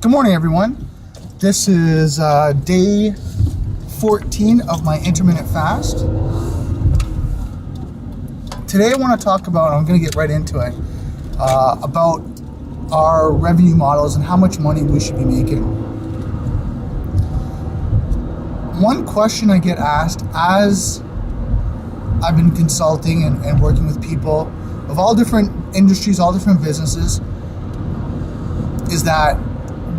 Good morning, everyone. This is day 14 of my intermittent fast. Today I want to talk about, I'm going to get right into it, about our revenue models and how much money we should be making. One question I get asked as I've been consulting and working with people of all different industries, all different businesses, is that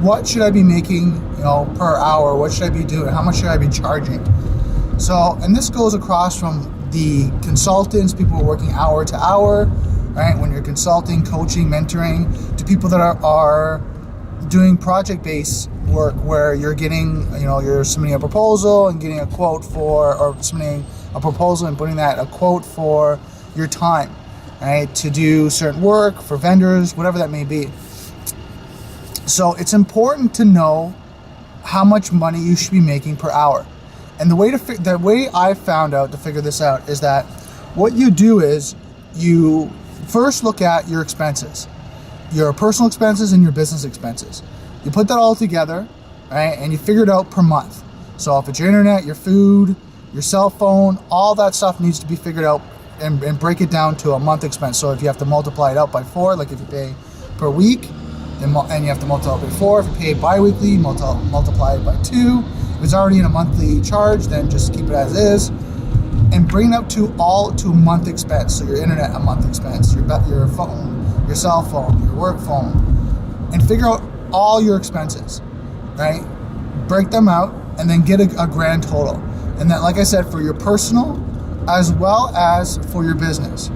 what should I be making, per hour? What should I be doing? How much should I be charging? So, and this goes across from the consultants, people who are working hour to hour, right? When you're consulting, coaching, mentoring, to people that are doing project-based work where you're getting, you're submitting a proposal and getting a quote or submitting a proposal and putting that a quote for your time, right? To do certain work for vendors, whatever that may be. So it's important to know how much money you should be making per hour. And the way I found out to figure this out is that what you do is you first look at your expenses, your personal expenses and your business expenses. You put that all together, right? And you figure it out per month. So if it's your internet, your food, your cell phone, all that stuff needs to be figured out and break it down to a month expense. So if you have to multiply it out by 4, like if you pay per week, and you have to multiply it by 4. If you pay bi-weekly, multiply it by 2. If it's already in a monthly charge, then just keep it as is. And bring it up to a month expense. So your internet, a month expense, your phone, your cell phone, your work phone. And figure out all your expenses, right? Break them out and then get a grand total. And that, like I said, for your personal as well as for your business.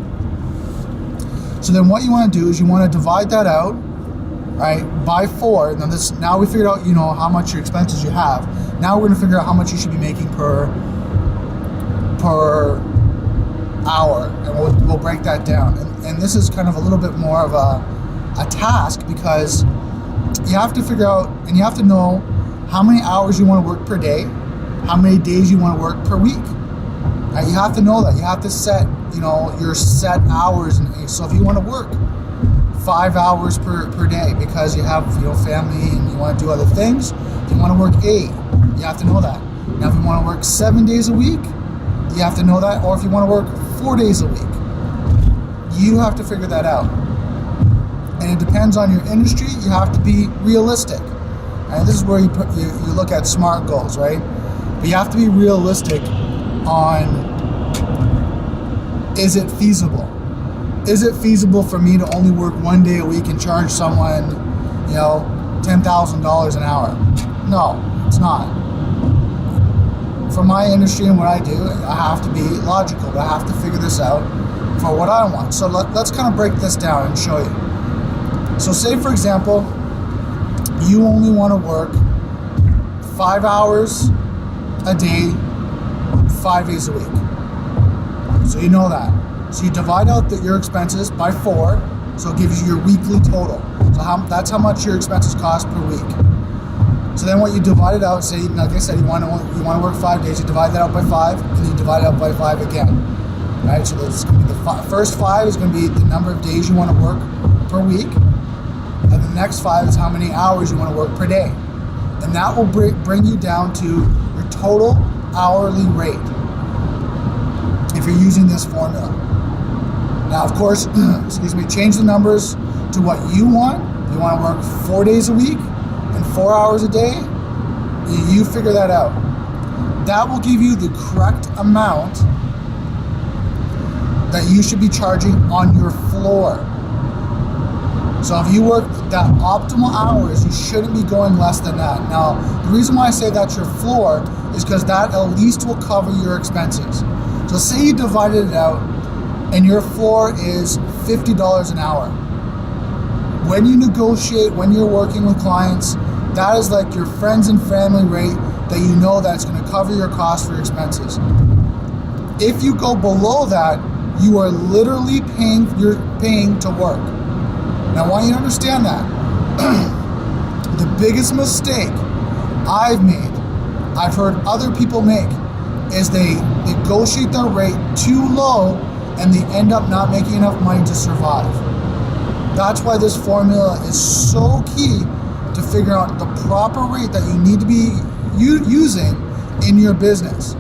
So then what you want to do is you want to divide that out, right, by 4. Now we figured out, how much your expenses you have. Now we're going to figure out how much you should be making per hour, and we'll break that down. And this is kind of a little bit more of a task, because you have to figure out and you have to know how many hours you want to work per day, how many days you want to work per week. Right? You have to know that. You have to set, your set hours. So if you want to work 5 hours per day because you have family and you want to do other things, if you want to work 8, you have to know that. Now if you want to work 7 days a week, you have to know that. Or if you want to work 4 days a week, you have to figure that out. And it depends on your industry. You have to be realistic. And this is where you look at SMART goals, right? But you have to be realistic on, is it feasible? Is it feasible for me to only work 1 day a week and charge someone, $10,000 an hour? No, it's not. For my industry and what I do, I have to be logical. I have to figure this out for what I want. So let's kind of break this down and show you. So say, for example, you only want to work 5 hours a day, 5 days a week. So you know that. So you divide out your expenses by 4, so it gives you your weekly total. So that's how much your expenses cost per week. So then what you divide it out, say, like I said, you want to work 5 days, you divide that out by 5, and you divide it out by 5 again. Right? So that's going to be the first 5 is going to be the number of days you want to work per week, and the next 5 is how many hours you want to work per day. And that will bring you down to your total hourly rate if you're using this formula. Now, of course, change the numbers to what you want. You want to work 4 days a week and 4 hours a day. You figure that out. That will give you the correct amount that you should be charging on your floor. So if you work that optimal hours, you shouldn't be going less than that. Now, the reason why I say that's your floor is because that at least will cover your expenses. So say you divided it out and your floor is $50 an hour. When you negotiate, when you're working with clients, that is like your friends and family rate that you know that it's going to cover your costs for your expenses. If you go below that, you are literally paying to work. Now I want you to understand that. The biggest mistake I've made, I've heard other people make, is they negotiate their rate too low and they end up not making enough money to survive. That's why this formula is so key, to figure out the proper rate that you need to be using in your business.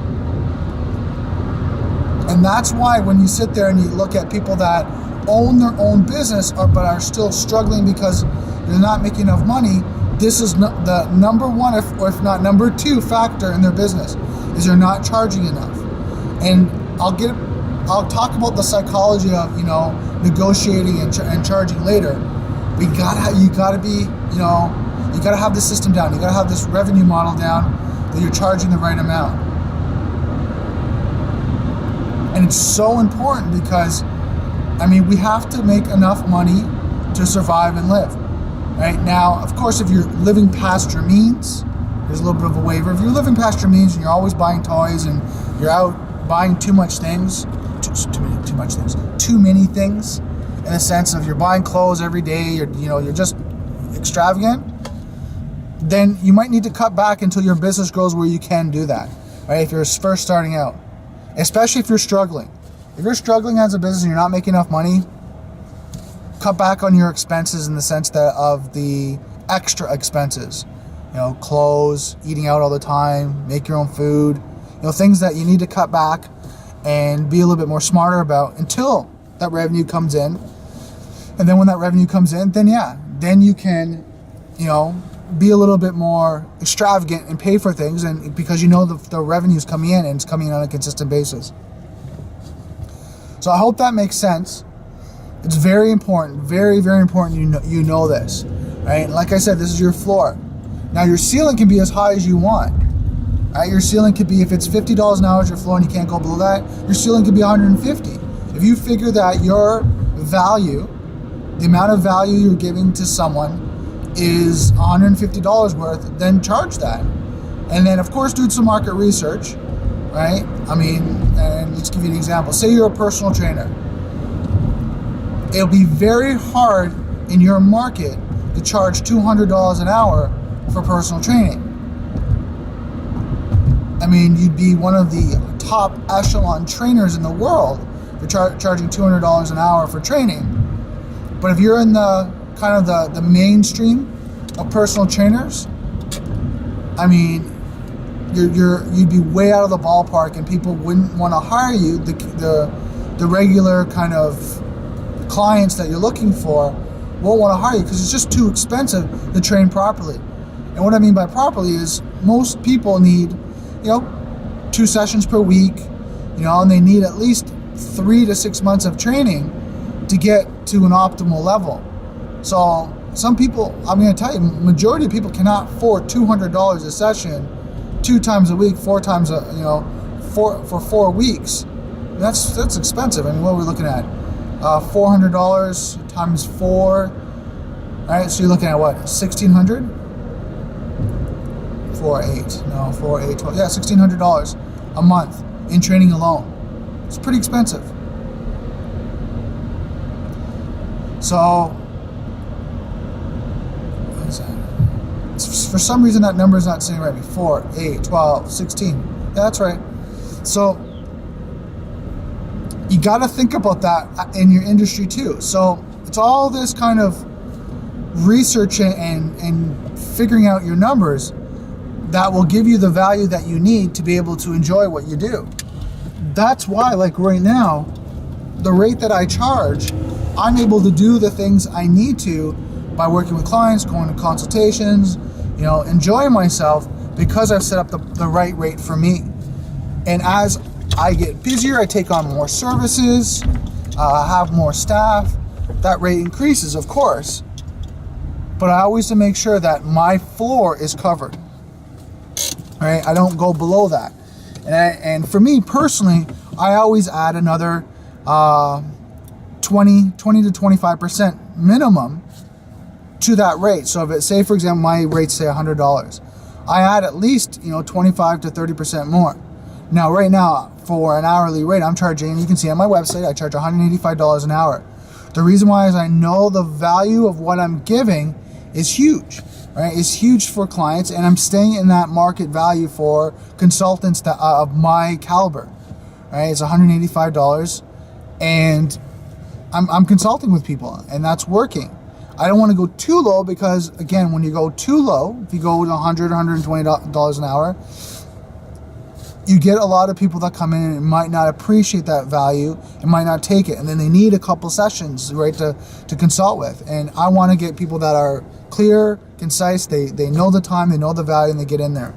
And that's why when you sit there and you look at people that own their own business but are still struggling because they're not making enough money, this is the number one, if not number two factor in their business, is they're not charging enough. And I'll talk about the psychology of, negotiating and charging later. You gotta have the system down. You gotta have this revenue model down that you're charging the right amount. And it's so important because, we have to make enough money to survive and live. Right now, of course, if you're living past your means, there's a little bit of a waiver. If you're living past your means and you're always buying toys and you're out buying too many things, in the sense of you're buying clothes every day, you're just extravagant, then you might need to cut back until your business grows where you can do that, right? If you're first starting out, especially if you're struggling. If you're struggling as a business and you're not making enough money, cut back on your expenses in the sense that of the extra expenses, clothes, eating out all the time, make your own food, things that you need to cut back and be a little bit more smarter about until that revenue comes in. And then when that revenue comes in, then you can, be a little bit more extravagant and pay for things, and because the revenue's coming in and it's coming in on a consistent basis. So I hope that makes sense. It's very important, very, very important you know this, right? And like I said, this is your floor. Now your ceiling can be as high as you want, right? Your ceiling could be, if it's $50 an hour as your floor and you can't go below that, your ceiling could be $150. If you figure that your value, the amount of value you're giving to someone is $150 worth, then charge that. And then of course do some market research, right? And let's give you an example. Say you're a personal trainer. It'll be very hard in your market to charge $200 an hour for personal training. You'd be one of the top echelon trainers in the world for charging $200 an hour for training. But if you're in the kind of the mainstream of personal trainers, you'd be way out of the ballpark, and people wouldn't want to hire you. The regular kind of clients that you're looking for won't want to hire you because it's just too expensive to train properly. And what I mean by properly is most people need, 2 sessions per week, and they need at least 3 to 6 months of training to get to an optimal level. So some people, I'm going to tell you, majority of people cannot afford $200 a session 2 times a week, 4 times for 4 weeks. That's expensive. What are we looking at? $400 times 4. All right, so you're looking at what? 1,600? 4, 8. No, 4, 8, 12. Yeah, $1,600 a month in training alone. It's pretty expensive. So, for some reason that number is not sitting right. 4, 8, 12, 16. Yeah, that's right. So you got to think about that in your industry too. So it's all this kind of research and figuring out your numbers that will give you the value that you need to be able to enjoy what you do. That's why, like right now, the rate that I charge, I'm able to do the things I need to by working with clients, going to consultations, enjoying myself because I've set up the right rate for me. And as I get busier, I take on more services, have more staff, that rate increases, of course. But I always make sure that my floor is covered. Right? I don't go below that. And for me personally, I always add another 20 to 25% minimum to that rate. So if it, say for example, my rate say $100, I add at least 25 to 30% more. Now right now for an hourly rate, I'm charging, you can see on my website, I charge $185 an hour. The reason why is I know the value of what I'm giving is huge, right? It's huge for clients, and I'm staying in that market value for consultants that of my caliber, right? It's $185, and I'm consulting with people, and that's working. I don't want to go too low because, again, when you go too low, if you go to $100, $120 an hour, you get a lot of people that come in and might not appreciate that value and might not take it. And then they need a couple sessions, right, to consult with. And I want to get people that are clear, concise, they know the time, they know the value, and they get in there.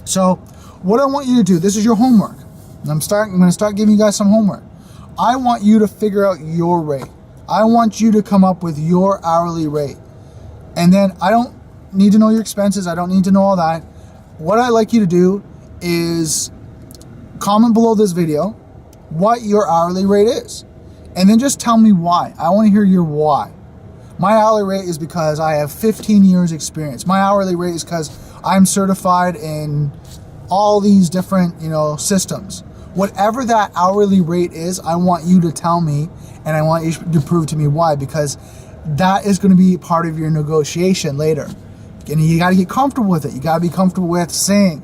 So what I want you to do, this is your homework. And I'm going to start giving you guys some homework. I want you to figure out your rate. I want you to come up with your hourly rate. And then I don't need to know your expenses. I don't need to know all that. What I'd like you to do is comment below this video what your hourly rate is. And then just tell me why. I want to hear your why. My hourly rate is because I have 15 years experience. My hourly rate is because I'm certified in all these different, systems. Whatever that hourly rate is, I want you to tell me, and I want you to prove to me why, because that is going to be part of your negotiation later. And you got to get comfortable with it. You got to be comfortable with saying,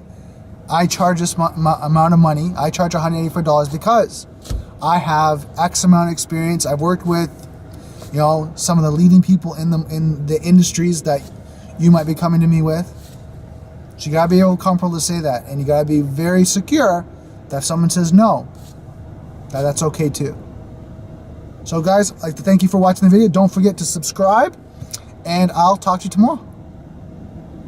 I charge this amount of money. I charge $184 because I have X amount of experience. I've worked with, some of the leading people in the industries that you might be coming to me with. So you gotta be comfortable to say that, and you gotta be very secure that if someone says no, that's okay too. So guys, I'd like to thank you for watching the video. Don't forget to subscribe, and I'll talk to you tomorrow.